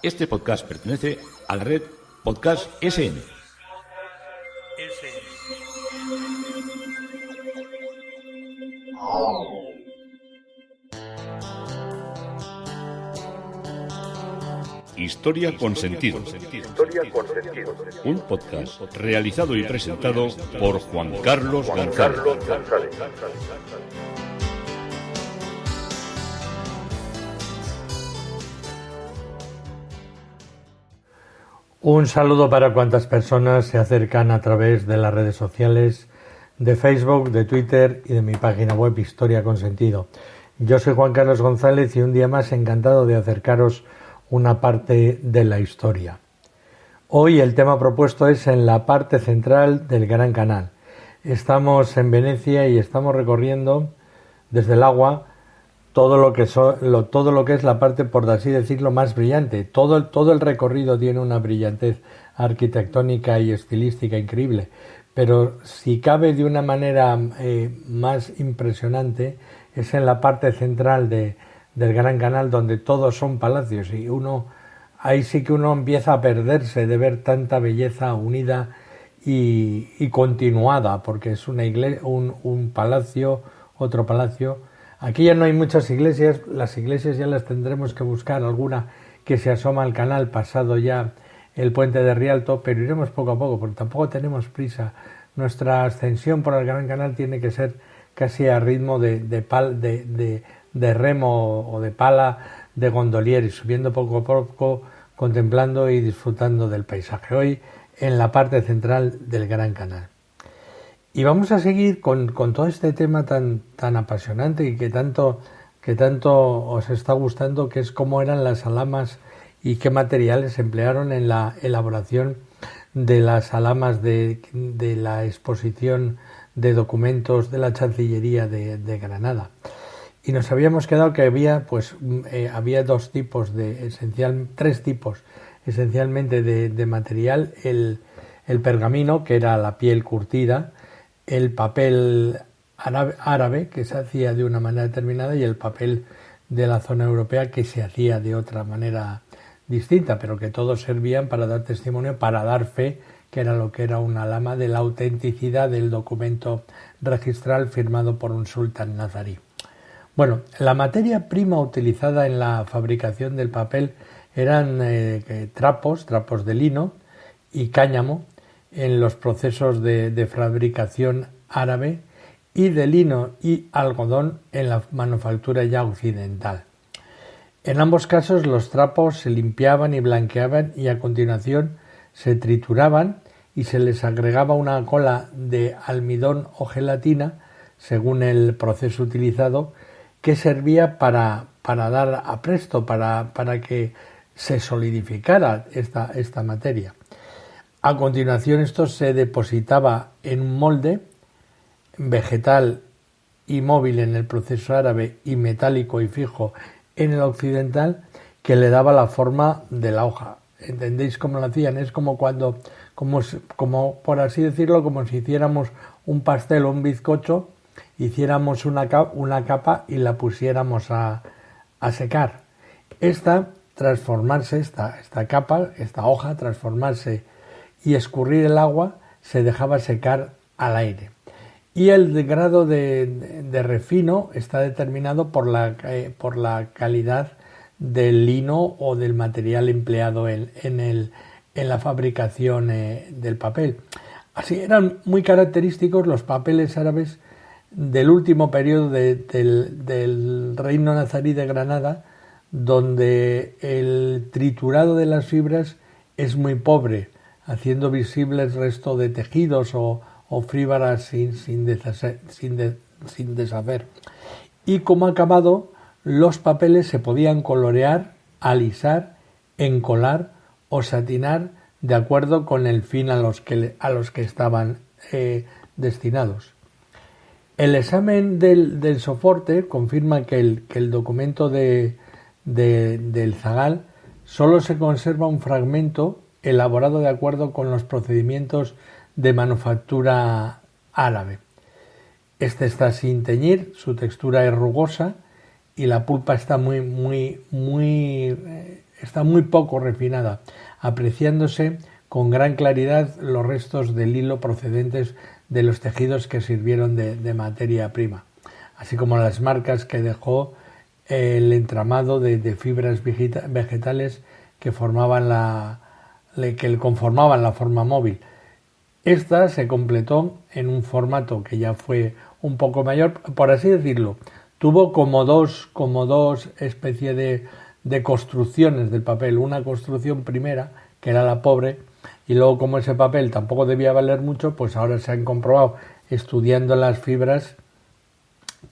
Este podcast pertenece a la red Podcast SN. Historia con sentido. Un podcast realizado y presentado por Juan Carlos González. Un saludo para cuantas personas se acercan a través de las redes sociales, de Facebook, de Twitter y de mi página web Historia con Sentido. Yo soy Juan Carlos González y un día más encantado de acercaros una parte de la historia. Hoy el tema propuesto es en la parte central del Gran Canal. Estamos en Venecia y estamos recorriendo desde el agua todo lo que es la parte, por así decirlo, más brillante. Todo el recorrido tiene una brillantez arquitectónica y estilística increíble, pero si cabe de una manera más impresionante es en la parte central del Gran Canal, donde todos son palacios, y ahí sí que uno empieza a perderse de ver tanta belleza unida y continuada, porque es una iglesia, un palacio, otro palacio. Aquí ya no hay muchas iglesias, las iglesias ya las tendremos que buscar, alguna que se asoma al canal pasado ya el puente de Rialto, pero iremos poco a poco porque tampoco tenemos prisa. Nuestra ascensión por el Gran Canal tiene que ser casi a ritmo de remo o de pala de gondolier, y subiendo poco a poco, contemplando y disfrutando del paisaje. Hoy en la parte central del Gran Canal. Y vamos a seguir con todo este tema tan apasionante y que tanto os está gustando, que es cómo eran las alamas y qué materiales se emplearon en la elaboración de las alamas de la exposición de documentos de la Chancillería de Granada. Y nos habíamos quedado que había tres tipos esencialmente de material: el pergamino, que era la piel curtida, el papel árabe, que se hacía de una manera determinada, y el papel de la zona europea, que se hacía de otra manera distinta, pero que todos servían para dar testimonio, para dar fe, que era lo que era una alama, de la autenticidad del documento registral firmado por un sultán nazarí. Bueno, la materia prima utilizada en la fabricación del papel eran trapos de lino y cáñamo en los procesos de fabricación árabe, y de lino y algodón en la manufactura ya occidental. En ambos casos los trapos se limpiaban y blanqueaban, y a continuación se trituraban y se les agregaba una cola de almidón o gelatina, según el proceso utilizado, que servía para dar apresto, para que se solidificara esta materia. A continuación esto se depositaba en un molde vegetal y móvil en el proceso árabe, y metálico y fijo en el occidental, que le daba la forma de la hoja. ¿Entendéis cómo lo hacían? Es como por así decirlo, como si hiciéramos un pastel o un bizcocho, hiciéramos una capa y la pusiéramos a secar. Esta capa, esta hoja, transformarse y escurrir el agua, se dejaba secar al aire. Y el grado de refino está determinado por la calidad del lino o del material empleado en la fabricación del papel. Así eran muy característicos los papeles árabes del último periodo del reino nazarí de Granada, donde el triturado de las fibras es muy pobre, haciendo visible el resto de tejidos o fibras sin deshacer. Y como acabado, los papeles se podían colorear, alisar, encolar o satinar de acuerdo con el fin a los que estaban destinados. El examen del soporte confirma que el documento del zagal solo se conserva un fragmento elaborado de acuerdo con los procedimientos de manufactura árabe. Este está sin teñir, su textura es rugosa y la pulpa está está muy poco refinada, apreciándose con gran claridad los restos del hilo procedentes de los tejidos que sirvieron de materia prima, así como las marcas que dejó el entramado de fibras vegetales que conformaban la forma móvil. Esta se completó en un formato que ya fue un poco mayor, por así decirlo. Tuvo como dos especies de construcciones del papel. Una construcción primera, que era la pobre, y luego, como ese papel tampoco debía valer mucho, pues ahora se han comprobado, estudiando las fibras,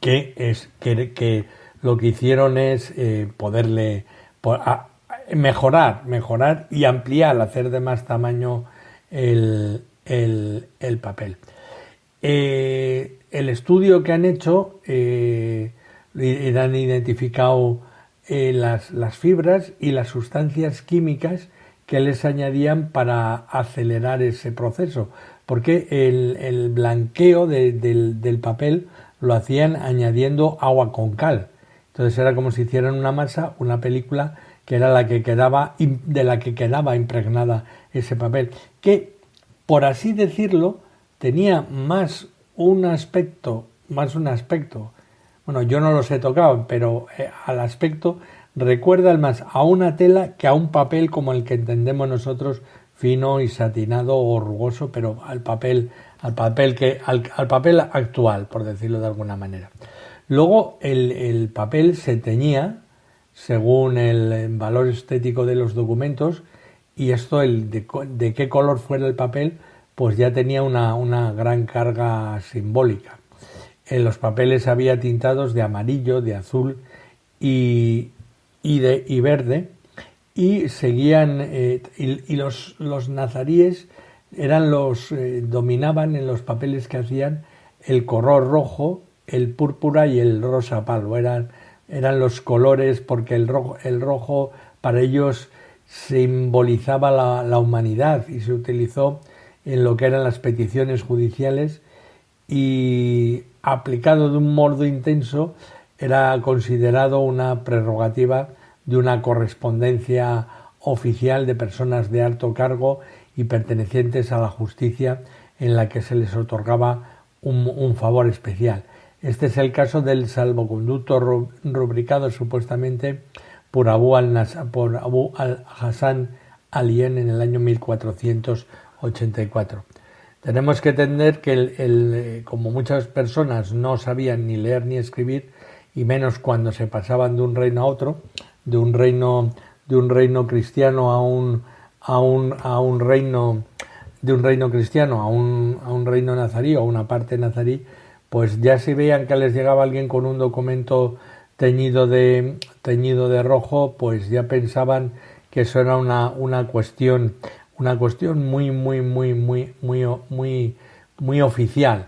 que lo que hicieron es poderle mejorar y ampliar, hacer de más tamaño el papel. El estudio que han hecho, han identificado las fibras y las sustancias químicas que les añadían para acelerar ese proceso, porque el blanqueo del papel lo hacían añadiendo agua con cal. Entonces era como si hicieran una masa, una película, que era de la que quedaba impregnada ese papel, que, por así decirlo, tenía más un aspecto, bueno, yo no los he tocado, pero al aspecto recuerda más a una tela que a un papel como el que entendemos nosotros, fino y satinado o rugoso, pero al papel actual, por decirlo de alguna manera. Luego el papel se teñía según el valor estético de los documentos, y esto, de qué color fuera el papel, pues ya tenía una gran carga simbólica. En los papeles había tintados de amarillo, de azul y verde, y seguían y los nazaríes dominaban en los papeles que hacían el color rojo, el púrpura y el rosa palo. Eran los colores, porque el rojo para ellos simbolizaba la humanidad, y se utilizó en lo que eran las peticiones judiciales, y aplicado de un modo intenso era considerado una prerrogativa de una correspondencia oficial de personas de alto cargo y pertenecientes a la justicia, en la que se les otorgaba un favor especial. Este es el caso del salvoconducto rubricado supuestamente por Abu al-Hasan Alien en el año 1484. Tenemos que entender que como muchas personas no sabían ni leer ni escribir, y menos cuando se pasaban de un reino a otro, de un reino cristiano a un reino cristiano a un reino nazarí, o una parte nazarí, pues ya si veían que les llegaba alguien con un documento teñido de rojo, pues ya pensaban que eso era una cuestión muy oficial.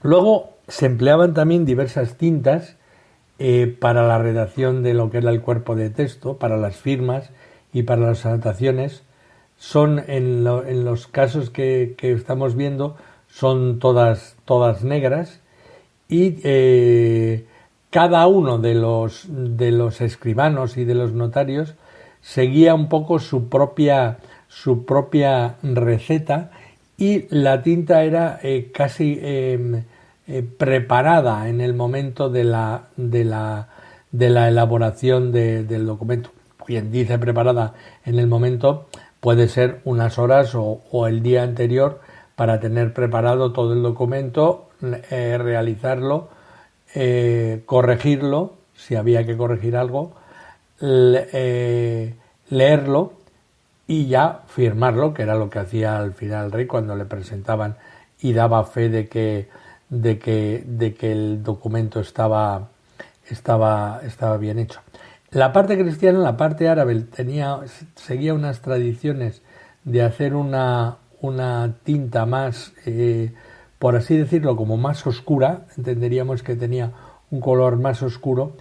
Luego se empleaban también diversas tintas para la redacción de lo que era el cuerpo de texto, para las firmas y para las anotaciones. En los casos que estamos viendo, son todas negras, y cada uno de los escribanos y de los notarios seguía un poco su propia receta, y la tinta era casi preparada en el momento de la elaboración del documento. Quien dice preparada en el momento, puede ser unas horas o el día anterior, para tener preparado todo el documento, realizarlo, corregirlo, si había que corregir algo, leerlo y ya firmarlo, que era lo que hacía al final el rey cuando le presentaban y daba fe de que el documento estaba bien hecho. La parte cristiana, la parte árabe, seguía unas tradiciones de hacer una tinta más, por así decirlo, como más oscura. Entenderíamos que tenía un color más oscuro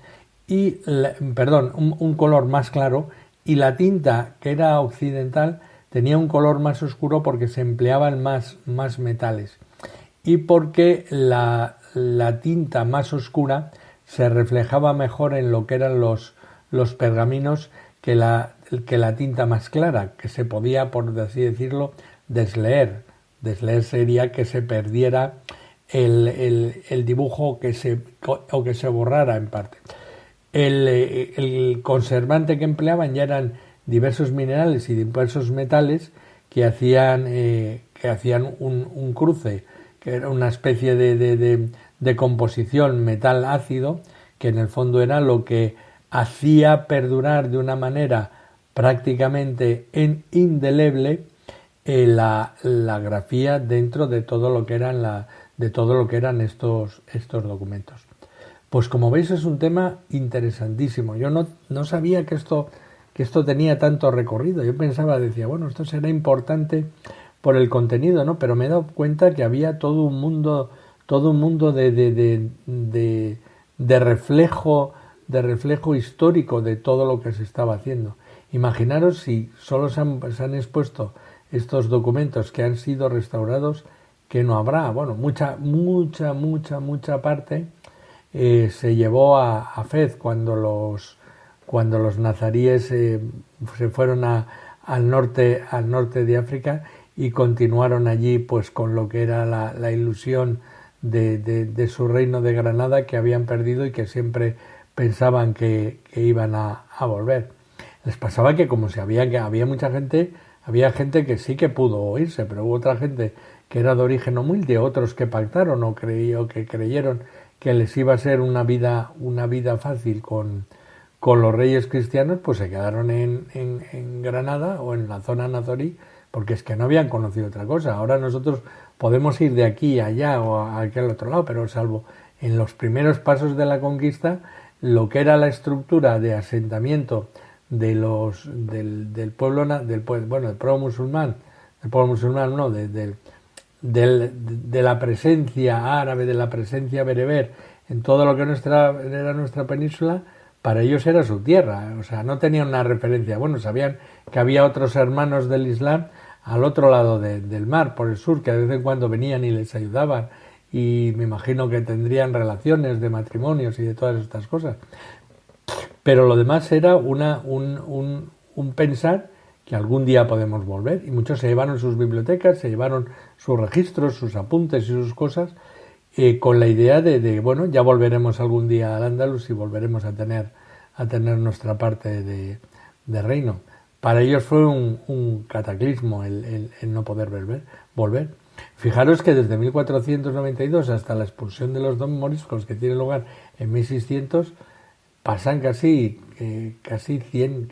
un color más claro, y la tinta que era occidental tenía un color más oscuro porque se empleaban más metales, y porque la tinta más oscura se reflejaba mejor en lo que eran los pergaminos, que la tinta más clara, que se podía, por así decirlo, desleer. Desleer sería que se perdiera el dibujo o que se borrara en parte. El conservante que empleaban ya eran diversos minerales y diversos metales que hacían un cruce, que era una especie de composición metal ácido, que en el fondo era lo que hacía perdurar de una manera prácticamente indeleble la grafía dentro de todo lo que eran estos documentos. Pues como veis es un tema interesantísimo. Yo no sabía que esto tenía tanto recorrido. Yo pensaba, decía, bueno, esto será importante por el contenido, ¿no? Pero me he dado cuenta que había todo un mundo de reflejo histórico de todo lo que se estaba haciendo. Imaginaros si solo se han expuesto estos documentos que han sido restaurados, que no habrá, bueno, mucha parte se llevó a Fez cuando los nazaríes se fueron al norte de África y continuaron allí pues con lo que era la ilusión de su reino de Granada, que habían perdido y que siempre pensaban que iban a volver. Les pasaba que como había mucha gente, había gente que sí que pudo irse, pero hubo otra gente que era de origen humilde, otros que pactaron o que creyeron que les iba a ser una vida fácil con los reyes cristianos, pues se quedaron en Granada o en la zona nazarí, porque es que no habían conocido otra cosa. Ahora nosotros podemos ir de aquí a allá o a aquel otro lado, pero salvo en los primeros pasos de la conquista, lo que era la estructura de asentamiento del pueblo musulmán, de la presencia árabe, de la presencia bereber en todo lo que era nuestra península, para ellos era su tierra. O sea, no tenían una referencia. Bueno, sabían que había otros hermanos del Islam al otro lado del mar, por el sur, que de vez en cuando venían y les ayudaban, y me imagino que tendrían relaciones de matrimonios y de todas estas cosas. Pero lo demás era un pensar que algún día podemos volver, y muchos se llevaron sus bibliotecas, se llevaron sus registros, sus apuntes y sus cosas, con la idea de bueno, ya volveremos algún día al Andalus y volveremos a tener nuestra parte de reino. Para ellos fue un cataclismo el no poder volver. Fijaros que desde 1492 hasta la expulsión de los dos moriscos, que tiene lugar en 1600, pasan casi 100,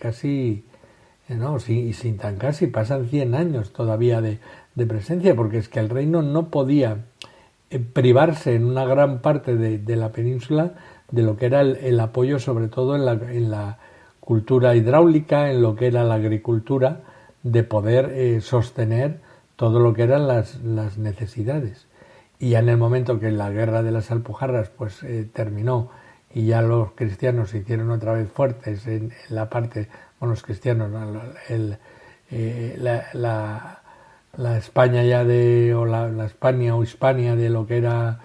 pasan 100 años todavía de presencia, porque es que el reino no podía privarse en una gran parte de la península de lo que era el apoyo, sobre todo en la cultura hidráulica, en lo que era la agricultura, de poder sostener todo lo que eran las necesidades. Y ya en el momento que la guerra de las Alpujarras pues terminó y ya los cristianos se hicieron otra vez fuertes en la parte, bueno, los cristianos, la España ya la España o Hispania de lo que era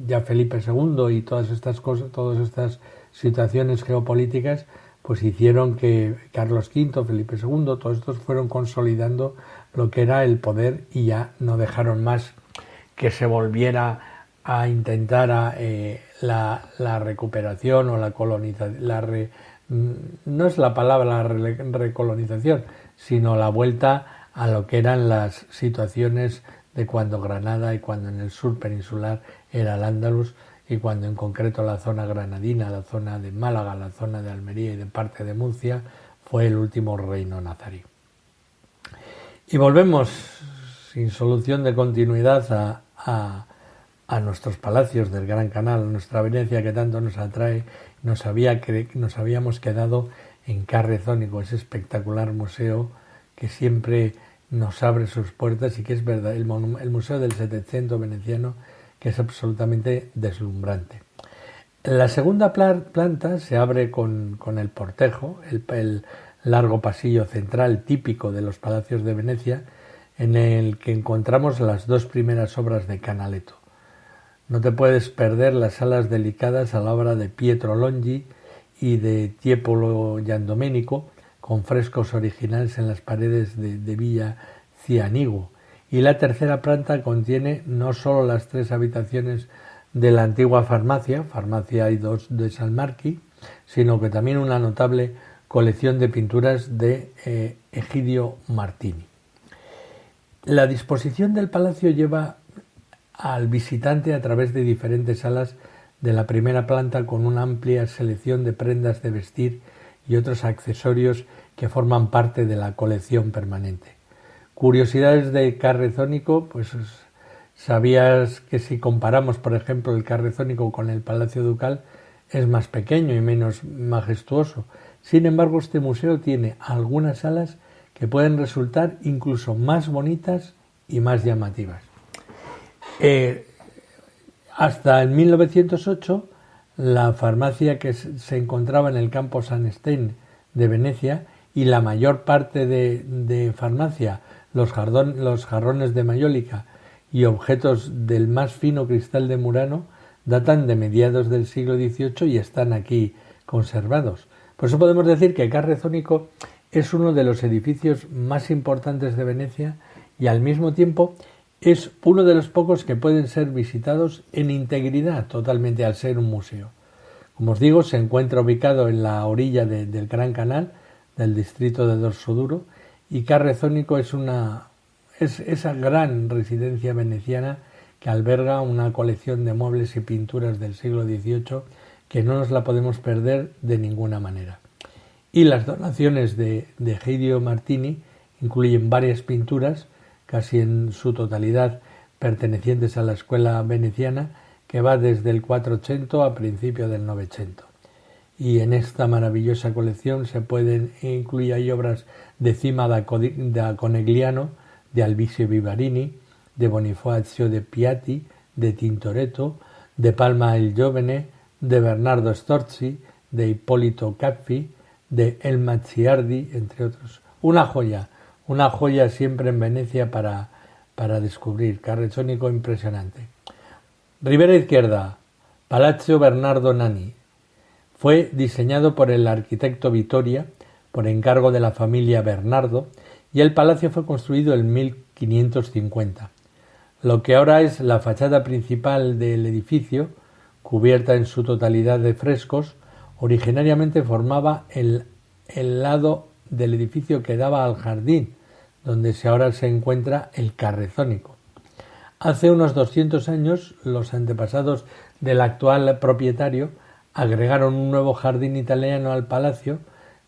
ya Felipe II y todas estas cosas, todas estas situaciones geopolíticas, pues hicieron que Carlos V, Felipe II, todos estos fueron consolidando lo que era el poder, y ya no dejaron más que se volviera a intentar la recuperación o la colonización, no es la palabra recolonización, sino la vuelta a lo que eran las situaciones de cuando Granada y cuando en el sur peninsular era el Andalus, y cuando en concreto la zona granadina, la zona de Málaga, la zona de Almería y de parte de Murcia fue el último reino nazarí. Y volvemos sin solución de continuidad a nuestros palacios del Gran Canal, a nuestra Venecia que tanto nos atrae. Nos habíamos quedado en Carrezónico, ese espectacular museo que siempre nos abre sus puertas, y que es verdad, el museo del Settecento veneciano, que es absolutamente deslumbrante. La segunda planta se abre con el portejo, el largo pasillo central típico de los palacios de Venecia, en el que encontramos las dos primeras obras de Canaletto. No te puedes perder las salas dedicadas a la obra de Pietro Longhi y de Tiepolo Giandomenico, con frescos originales en las paredes de Villa Cianigo. Y la tercera planta contiene no solo las 3 habitaciones de la antigua farmacia y 2 de San Marchi, sino que también una notable colección de pinturas de Egidio Martini. La disposición del palacio lleva al visitante a través de diferentes salas de la primera planta con una amplia selección de prendas de vestir y otros accesorios que forman parte de la colección permanente. Curiosidades de Carrezónico, pues sabías que si comparamos, por ejemplo, el Carrezónico con el Palacio Ducal, es más pequeño y menos majestuoso. Sin embargo, este museo tiene algunas salas que pueden resultar incluso más bonitas y más llamativas. Hasta el 1908, la farmacia que se encontraba en el campo San Esteban de Venecia y la mayor parte de farmacia, los jarrones de mayólica y objetos del más fino cristal de Murano, datan de mediados del siglo XVIII y están aquí conservados. Por eso podemos decir que Carrezónico es uno de los edificios más importantes de Venecia y al mismo tiempo es uno de los pocos que pueden ser visitados en integridad totalmente al ser un museo. Como os digo, se encuentra ubicado en la orilla del Gran Canal del distrito de Dorsoduro y Carrezónico es esa gran residencia veneciana que alberga una colección de muebles y pinturas del siglo XVIII que no nos la podemos perder de ninguna manera. Y las donaciones de Egidio Martini incluyen varias pinturas, casi en su totalidad pertenecientes a la escuela veneciana, que va desde el 480 a principios del 900. Y en esta maravillosa colección se pueden incluir ahí obras de Cima da Conegliano, de Albizio Vivarini, de Bonifacio de Piatti, de Tintoretto, de Palma il Giovane, de Bernardo Storzi, de Ippolito Capfi, de Elma Ciardi, entre otros. Una joya siempre en Venecia para descubrir. Carrezónico impresionante. Ribera izquierda, Palazzo Bernardo Nani. Fue diseñado por el arquitecto Vittoria por encargo de la familia Bernardo y el palacio fue construido en 1550. Lo que ahora es la fachada principal del edificio, cubierta en su totalidad de frescos, originariamente formaba el lado del edificio que daba al jardín, donde ahora se encuentra el Carrezónico. Hace unos 200 años, los antepasados del actual propietario agregaron un nuevo jardín italiano al palacio,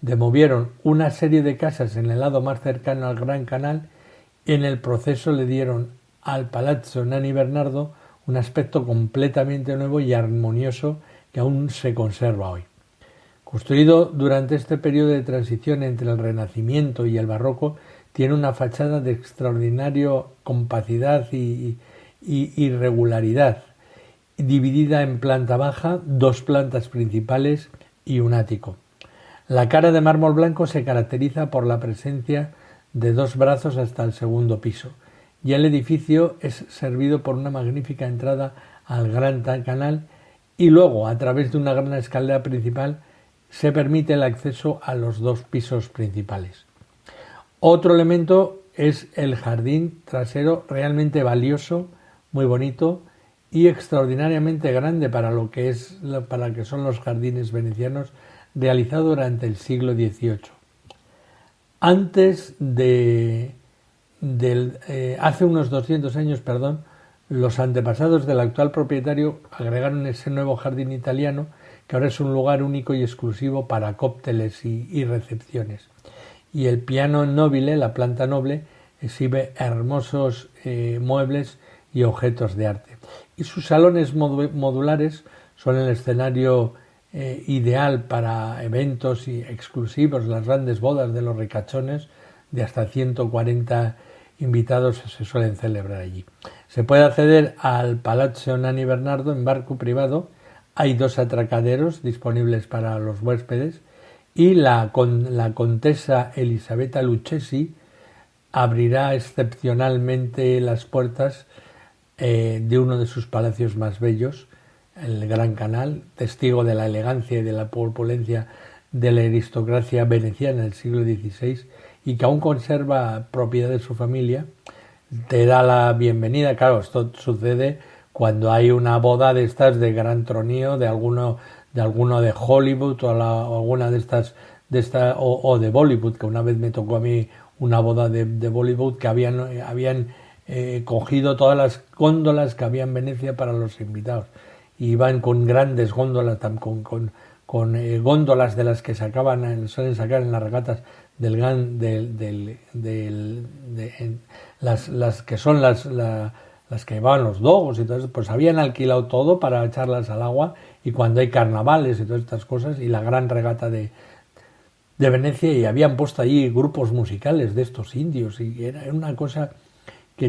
demovieron una serie de casas en el lado más cercano al Gran Canal y en el proceso le dieron al Palazzo Nani Bernardo un aspecto completamente nuevo y armonioso que aún se conserva hoy. Construido durante este periodo de transición entre el Renacimiento y el Barroco, tiene una fachada de extraordinaria compacidad y regularidad, dividida en planta baja, 2 plantas principales y un ático. La cara de mármol blanco se caracteriza por la presencia de 2 brazos hasta el segundo piso, y el edificio es servido por una magnífica entrada al Gran Canal y luego, a través de una gran escalera principal, se permite el acceso a los 2 pisos principales. Otro elemento es el jardín trasero, realmente valioso, muy bonito y extraordinariamente grande para lo que son los jardines venecianos, realizado durante el siglo XVIII. Hace unos 200 años, los antepasados del actual propietario agregaron ese nuevo jardín italiano, que ahora es un lugar único y exclusivo para cócteles y recepciones. Y el piano nobile, la planta noble, exhibe hermosos muebles y objetos de arte. Y sus salones modulares son el escenario ideal para eventos exclusivos, las grandes bodas de los ricachones, de hasta 140 invitados se suelen celebrar allí. Se puede acceder al Palazzo Nani Bernardo en barco privado. Hay 2 atracaderos disponibles para los huéspedes y la contesa Elisabetta Lucchesi abrirá excepcionalmente las puertas de uno de sus palacios más bellos, el Gran Canal, testigo de la elegancia y de la opulencia de la aristocracia veneciana del siglo XVI, y que aún conserva propiedad de su familia, te da la bienvenida. Claro, esto sucede cuando hay una boda de estas de gran tronío, de alguno de Hollywood o alguna de estas o de Bollywood, que una vez me tocó a mí una boda de Bollywood, que habían cogido todas las góndolas que había en Venecia para los invitados. Y iban con grandes góndolas, con góndolas de las que suelen sacar en las regatas las que son las que llevaban los dogos y todo eso, pues habían alquilado todo para echarlas al agua, y cuando hay carnavales y todas estas cosas, y la gran regata de Venecia, y habían puesto allí grupos musicales de estos indios, y era una cosa que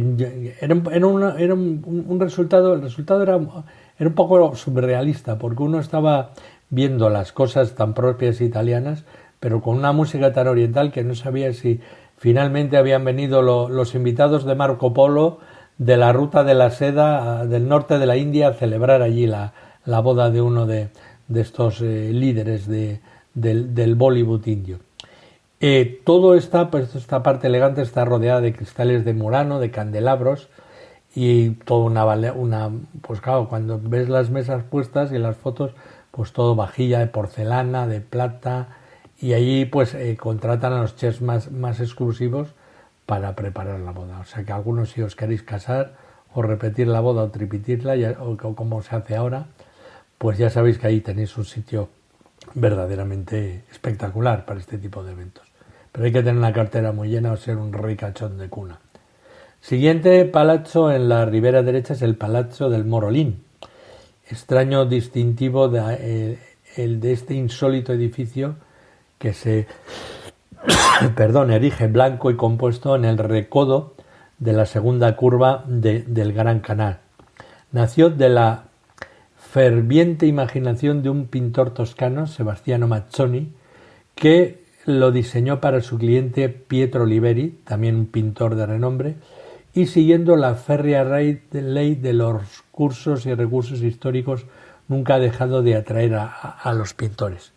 era un resultado, el resultado era un poco surrealista, porque uno estaba viendo las cosas tan propias italianas, pero con una música tan oriental que no sabía si finalmente habían venido los invitados de Marco Polo de la ruta de la seda del norte de la India a celebrar allí la boda de uno de estos líderes del Bollywood indio. Todo esta parte elegante está rodeada de cristales de Murano, de candelabros, y toda pues claro, cuando ves las mesas puestas y las fotos, pues todo vajilla de porcelana, de plata, y allí pues contratan a los chefs más exclusivos para preparar la boda. O sea que algunos, si os queréis casar o repetir la boda o tripetirla, o como se hace ahora, pues ya sabéis que ahí tenéis un sitio verdaderamente espectacular para este tipo de eventos. Pero hay que tener una cartera muy llena o ser un ricachón de cuna. Siguiente palazzo en la ribera derecha es el Palazzo del Morolín, extraño distintivo de este insólito edificio que se erige blanco y compuesto en el recodo de la segunda curva del Gran Canal. Nació de la ferviente imaginación de un pintor toscano, Sebastiano Mazzoni, que lo diseñó para su cliente Pietro Oliveri, también un pintor de renombre, y siguiendo la férrea ley de los cursos y recursos históricos, nunca ha dejado de atraer a los pintores.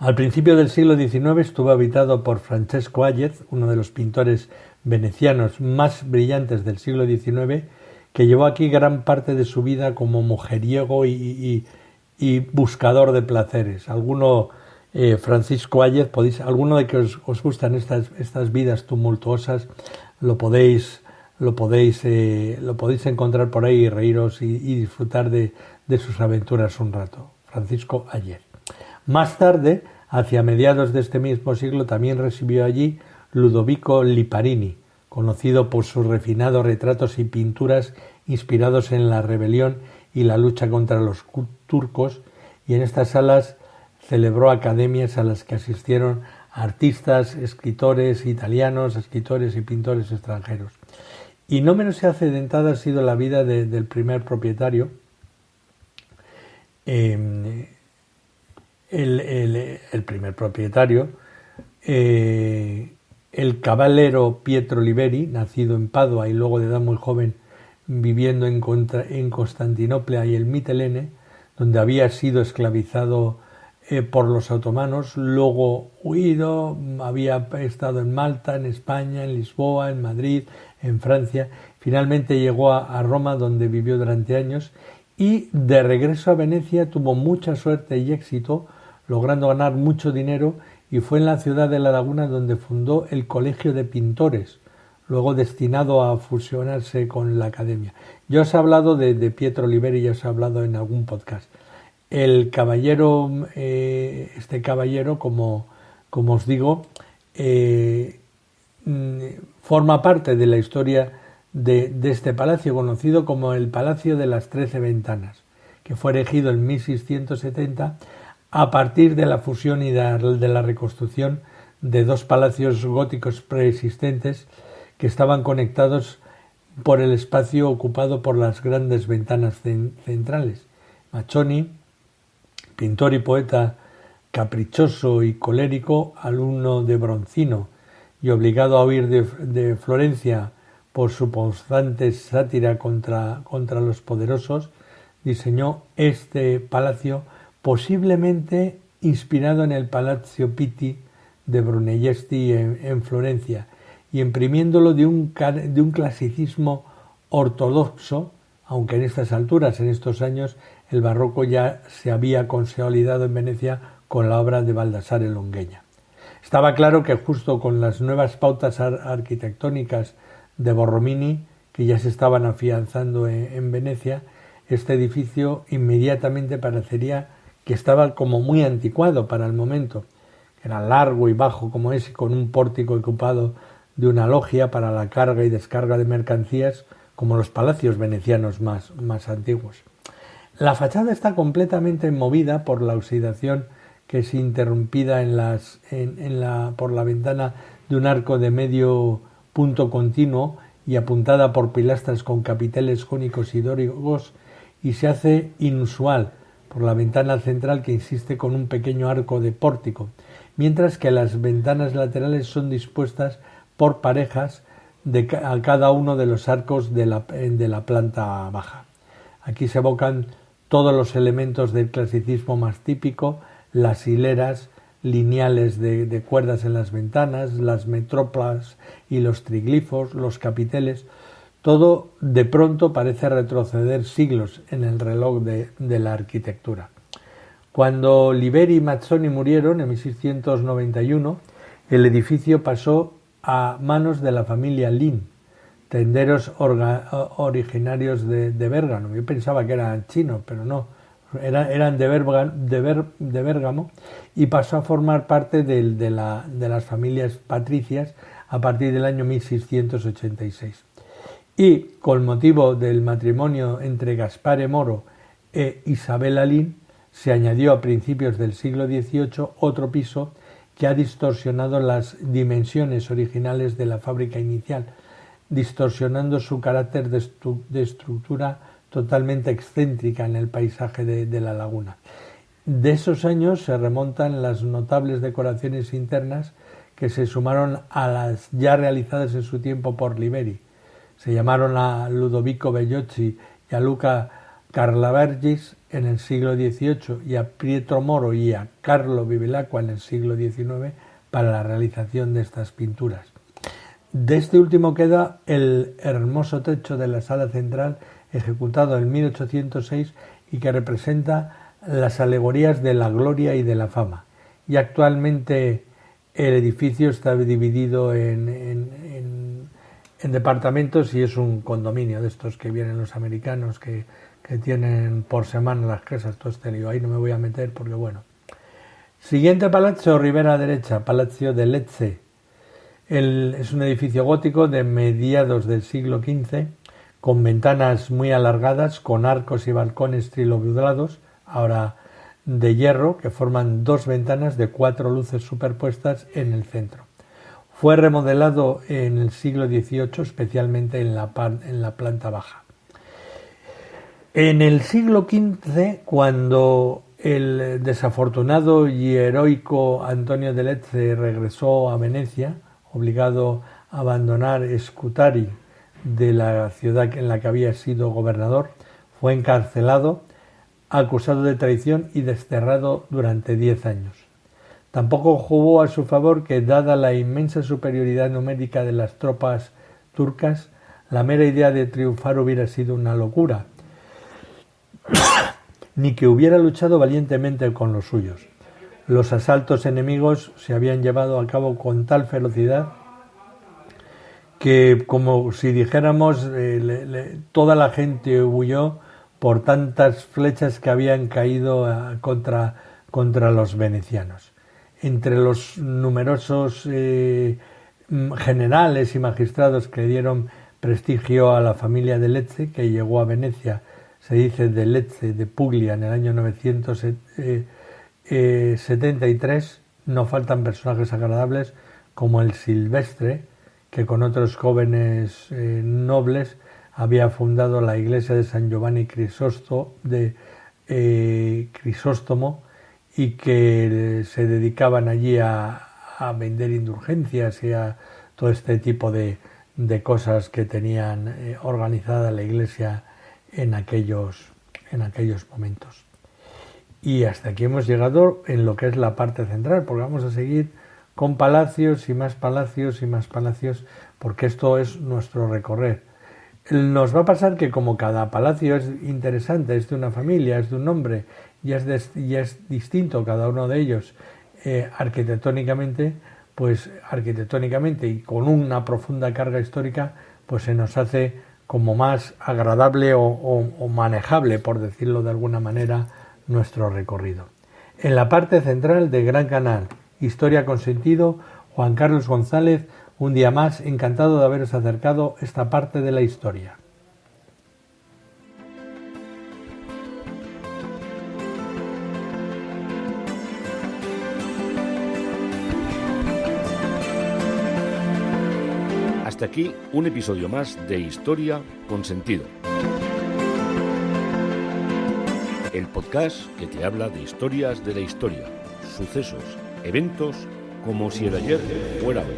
Al principio del siglo XIX estuvo habitado por Francesco Hayez, uno de los pintores venecianos más brillantes del siglo XIX, que llevó aquí gran parte de su vida como mujeriego y buscador de placeres. Francisco Hayez, alguno de que os gustan estas vidas tumultuosas, lo podéis encontrar por ahí y reíros y disfrutar de sus aventuras un rato. Francisco Hayez. Más tarde, hacia mediados de este mismo siglo, también residió allí Ludovico Liparini, conocido por sus refinados retratos y pinturas inspirados en la rebelión y la lucha contra los turcos, y en estas salas celebró academias a las que asistieron artistas, escritores italianos, escritores y pintores extranjeros. Y no menos accidentada ha sido la vida del primer propietario, el primer propietario, el caballero Pietro Oliveri, nacido en Padua y luego de edad muy joven viviendo en Constantinopla y el Mitilene, donde había sido esclavizado por los otomanos, luego huido, había estado en Malta, en España, en Lisboa, en Madrid, en Francia. Finalmente llegó a Roma, donde vivió durante años, y de regreso a Venecia tuvo mucha suerte y éxito, logrando ganar mucho dinero, y fue en la ciudad de La Laguna donde fundó el Colegio de Pintores, luego destinado a fusionarse con la Academia. Yo os he hablado de Pietro Oliveri, ya os he hablado en algún podcast. El caballero, como os digo, forma parte de la historia de este palacio, conocido como el Palacio de las 13 Ventanas, que fue erigido en 1670 a partir de la fusión y de la reconstrucción de dos palacios góticos preexistentes que estaban conectados por el espacio ocupado por las grandes ventanas centrales. Mazzoni, pintor y poeta caprichoso y colérico, alumno de Bronzino y obligado a huir de Florencia por su constante sátira contra los poderosos, diseñó este palacio, posiblemente inspirado en el Palazzo Pitti de Brunelleschi en Florencia, y imprimiéndolo de un clasicismo ortodoxo, aunque en estas alturas, en estos años, el barroco ya se había consolidado en Venecia con la obra de Baldassare Longueña. Estaba claro que justo con las nuevas pautas arquitectónicas de Borromini, que ya se estaban afianzando en Venecia, este edificio inmediatamente parecería que estaba como muy anticuado para el momento. Era largo y bajo como ese, con un pórtico ocupado de una logia para la carga y descarga de mercancías, como los palacios venecianos más antiguos. La fachada está completamente movida por la oxidación, que es interrumpida por la ventana de un arco de medio punto continuo y apuntada por pilastras con capiteles jónicos y dóricos, y se hace inusual por la ventana central, que insiste con un pequeño arco de pórtico, mientras que las ventanas laterales son dispuestas por parejas a cada uno de los arcos de la planta baja. Aquí se evocan todos los elementos del clasicismo más típico: las hileras lineales de cuerdas en las ventanas, las metrópolas y los triglifos, los capiteles. Todo de pronto parece retroceder siglos en el reloj de la arquitectura. Cuando Liberi y Mazzoni murieron en 1691, el edificio pasó a manos de la familia Lin, tenderos originarios de Bérgamo. Yo pensaba que eran chinos, pero no, eran de Bérgamo, y pasó a formar parte de las familias patricias a partir del año 1686. Y con motivo del matrimonio entre Gaspare Moro e Isabella Lin, se añadió a principios del siglo XVIII otro piso que ha distorsionado las dimensiones originales de la fábrica inicial, distorsionando su carácter de estructura totalmente excéntrica en el paisaje de la laguna. De esos años se remontan las notables decoraciones internas que se sumaron a las ya realizadas en su tiempo por Liberi. Se llamaron a Ludovico Bellocchi y a Luca Carlavergis en el siglo XVIII y a Pietro Moro y a Carlo Bevilacqua en el siglo XIX para la realización de estas pinturas. De este último queda el hermoso techo de la sala central, ejecutado en 1806 y que representa las alegorías de la gloria y de la fama. Y actualmente el edificio está dividido en departamentos y es un condominio de estos que vienen los americanos que tienen por semana las casas, todo este lío. Ahí no me voy a meter porque bueno. Siguiente palazzo, ribera derecha, Palazzo de Lecce. Es un edificio gótico de mediados del siglo XV, con ventanas muy alargadas, con arcos y balcones trilobulados, ahora de hierro, que forman dos ventanas de 4 luces superpuestas en el centro. Fue remodelado en el siglo XVIII, especialmente en la planta baja. En el siglo XV, cuando el desafortunado y heroico Antonio de Lecce regresó a Venecia, obligado a abandonar Scutari de la ciudad en la que había sido gobernador, fue encarcelado, acusado de traición y desterrado durante 10 años. Tampoco jugó a su favor que, dada la inmensa superioridad numérica de las tropas turcas, la mera idea de triunfar hubiera sido una locura, ni que hubiera luchado valientemente con los suyos. Los asaltos enemigos se habían llevado a cabo con tal ferocidad que, como si dijéramos, toda la gente huyó por tantas flechas que habían caído contra los venecianos. Entre los numerosos generales y magistrados que dieron prestigio a la familia de Lecce, que llegó a Venecia, se dice de Lecce, de Puglia, en el año 973, no faltan personajes agradables como el Silvestre, que con otros jóvenes nobles había fundado la iglesia de San Giovanni Crisóstomo y que se dedicaban allí a vender indulgencias y a todo este tipo de cosas que tenían organizada la iglesia en aquellos en aquellos momentos. Y hasta aquí hemos llegado en lo que es la parte central, porque vamos a seguir con palacios y más palacios y más palacios, porque esto es nuestro recorrer. Nos va a pasar que como cada palacio es interesante, es de una familia, es de un nombre, y es distinto cada uno de ellos arquitectónicamente, y con una profunda carga histórica, pues se nos hace como más agradable o manejable, por decirlo de alguna manera, nuestro recorrido. En la parte central de Gran Canal, Historia con Sentido, Juan Carlos González, un día más, encantado de haberos acercado esta parte de la historia. Hasta aquí un episodio más de Historia con Sentido. El podcast que te habla de historias de la historia, sucesos, eventos, como si el ayer fuera hoy.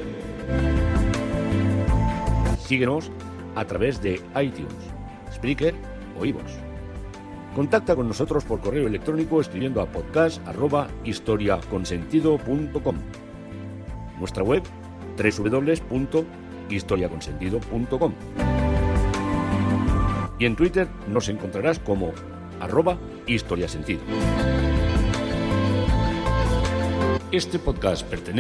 Síguenos a través de iTunes, Spreaker o iVoox. Contacta con nosotros por correo electrónico escribiendo a podcast@historiaconsentido.com. Nuestra web www.historiaconsentido.com. Y en Twitter nos encontrarás como @historiasentido. Este podcast pertenece